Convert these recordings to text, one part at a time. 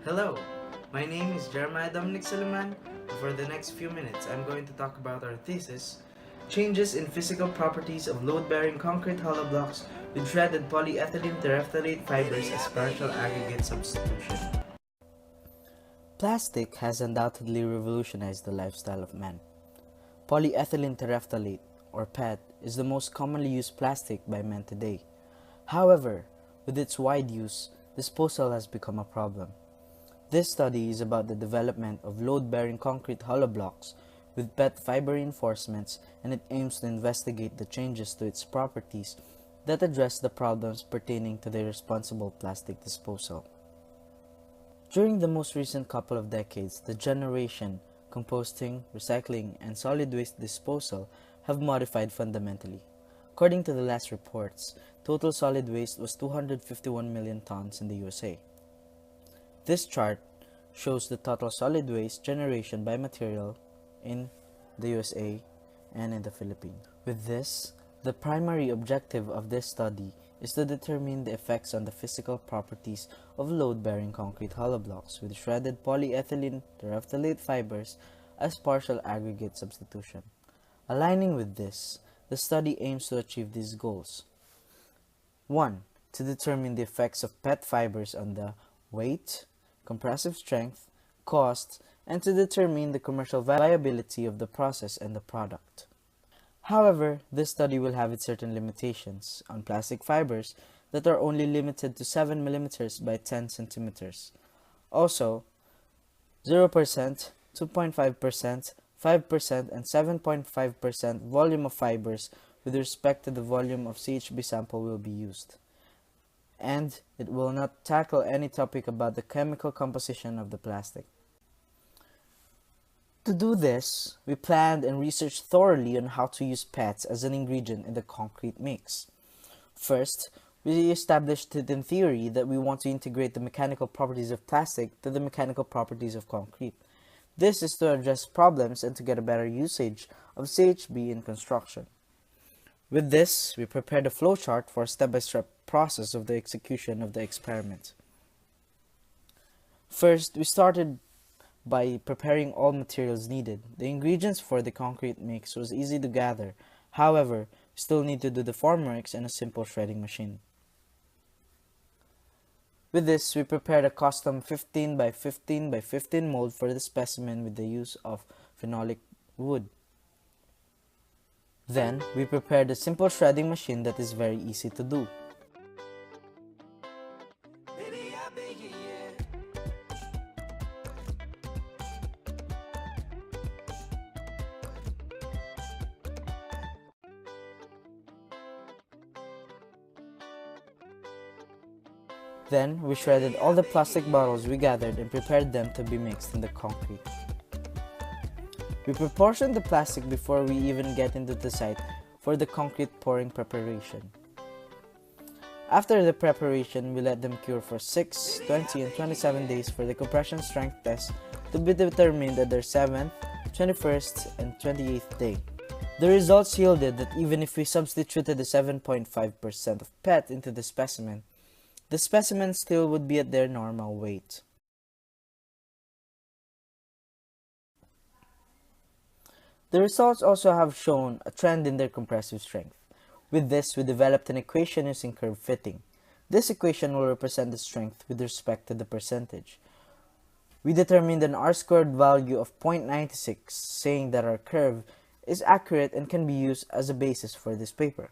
Hello, my name is Jeremiah Dominic Suleiman. For the next few minutes, I'm going to talk about our thesis, Changes in Physical Properties of Load-Bearing Concrete Hollow Blocks with Shredded Polyethylene Terephthalate Fibers as Partial Aggregate Substitution. Plastic has undoubtedly revolutionized the lifestyle of man. Polyethylene terephthalate, or PET, is the most commonly used plastic by men today. However, with its wide use, disposal has become a problem. This study is about the development of load-bearing concrete hollow blocks with PET fiber reinforcements, and it aims to investigate the changes to its properties that address the problems pertaining to their responsible plastic disposal. During the most recent couple of decades, the generation, composting, recycling, and solid waste disposal have modified fundamentally. According to the last reports, total solid waste was 251 million tons in the USA. This chart shows the total solid waste generation by material in the USA and in the Philippines. With this, the primary objective of this study is to determine the effects on the physical properties of load-bearing concrete hollow blocks with shredded polyethylene terephthalate fibers as partial aggregate substitution. Aligning with this, the study aims to achieve these goals. 1. To determine the effects of PET fibers on the weight, compressive strength, cost, and to determine the commercial viability of the process and the product. However, this study will have its certain limitations on plastic fibers that are only limited to 7 mm by 10 cm. Also, 0%, 2.5%, 5%, and 7.5% volume of fibers with respect to the volume of CHB sample will be used. And it will not tackle any topic about the chemical composition of the plastic. To do this, we planned and researched thoroughly on how to use PETs as an ingredient in the concrete mix. First, we established it in theory that we want to integrate the mechanical properties of plastic to the mechanical properties of concrete. This is to address problems and to get a better usage of CHB in construction. With this, we prepared a flowchart for a step-by-step process of the execution of the experiment. First, we started by preparing all materials needed. The ingredients for the concrete mix was easy to gather. However, we still need to do the formworks and a simple shredding machine. With this, we prepared a custom 15 by 15 by 15 mold for the specimen with the use of phenolic wood. Then, we prepared a simple shredding machine that is very easy to do. Then, we shredded all the plastic bottles we gathered and prepared them to be mixed in the concrete. We proportioned the plastic before we even get into the site for the concrete pouring preparation. After the preparation, we let them cure for 6, 20, and 27 days for the compression strength test to be determined at their 7th, 21st, and 28th day. The results yielded that even if we substituted the 7.5% of PET into the specimen still would be at their normal weight. The results also have shown a trend in their compressive strength. With this, we developed an equation using curve fitting. This equation will represent the strength with respect to the percentage. We determined an R-squared value of 0.96, saying that our curve is accurate and can be used as a basis for this paper.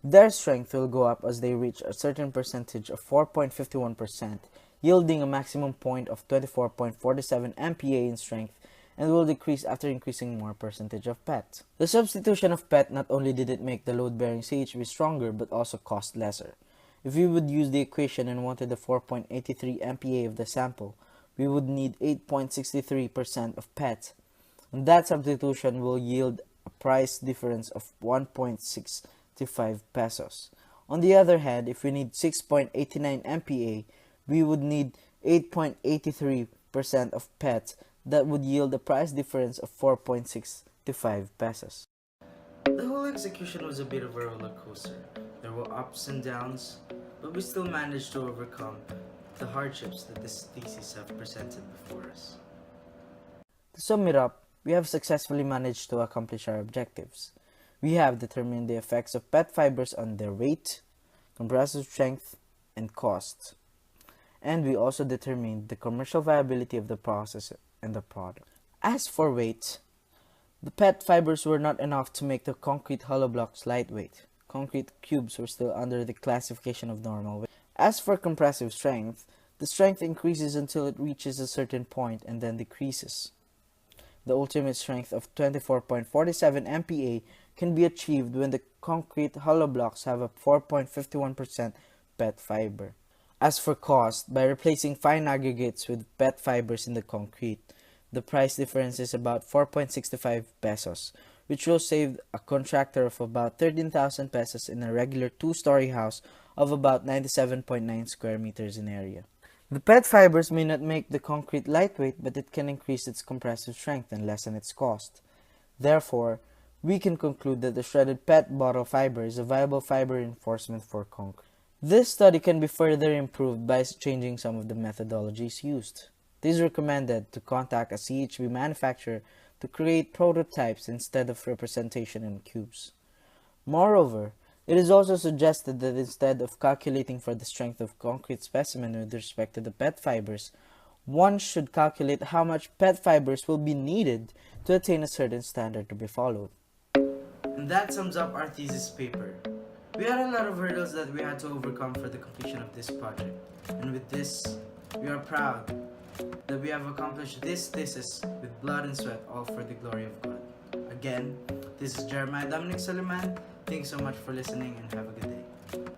Their strength will go up as they reach a certain percentage of 4.51%, yielding a maximum point of 24.47 MPa in strength, and will decrease after increasing more percentage of PET. The substitution of PET not only did it make the load-bearing CHB stronger, but also cost lesser. If we would use the equation and wanted the 4.83 MPa of the sample, we would need 8.63% of PET, and that substitution will yield a price difference of 1.65 pesos. On the other hand, if we need 6.89 MPa, we would need 8.83% of PET. That would yield a price difference of 4.65 pesos. The whole execution was a bit of a roller coaster. There were ups and downs, but we still managed to overcome the hardships that this thesis have presented before us. To sum it up, we have successfully managed to accomplish our objectives. We have determined the effects of PET fibers on their weight, compressive strength, and cost. And we also determined the commercial viability of the process and the product. As for weight, the PET fibers were not enough to make the concrete hollow blocks lightweight. Concrete cubes were still under the classification of normal weight. As for compressive strength, the strength increases until it reaches a certain point and then decreases. The ultimate strength of 24.47 MPa can be achieved when the concrete hollow blocks have a 4.51% PET fiber. As for cost, by replacing fine aggregates with PET fibers in the concrete, the price difference is about 4.65 pesos, which will save a contractor of about 13,000 pesos in a regular 2-story house of about 97.9 square meters in area. The PET fibers may not make the concrete lightweight, but it can increase its compressive strength and lessen its cost. Therefore, we can conclude that the shredded PET bottle fiber is a viable fiber reinforcement for concrete. This study can be further improved by changing some of the methodologies used. It is recommended to contact a CHB manufacturer to create prototypes instead of representation in cubes. Moreover, it is also suggested that instead of calculating for the strength of concrete specimen with respect to the PET fibers, one should calculate how much PET fibers will be needed to attain a certain standard to be followed. And that sums up our thesis paper. We had a lot of hurdles that we had to overcome for the completion of this project. And with this, we are proud that we have accomplished this thesis with blood and sweat, all for the glory of God. Again, this is Jeremiah Dominic Suleiman. Thanks so much for listening and have a good day.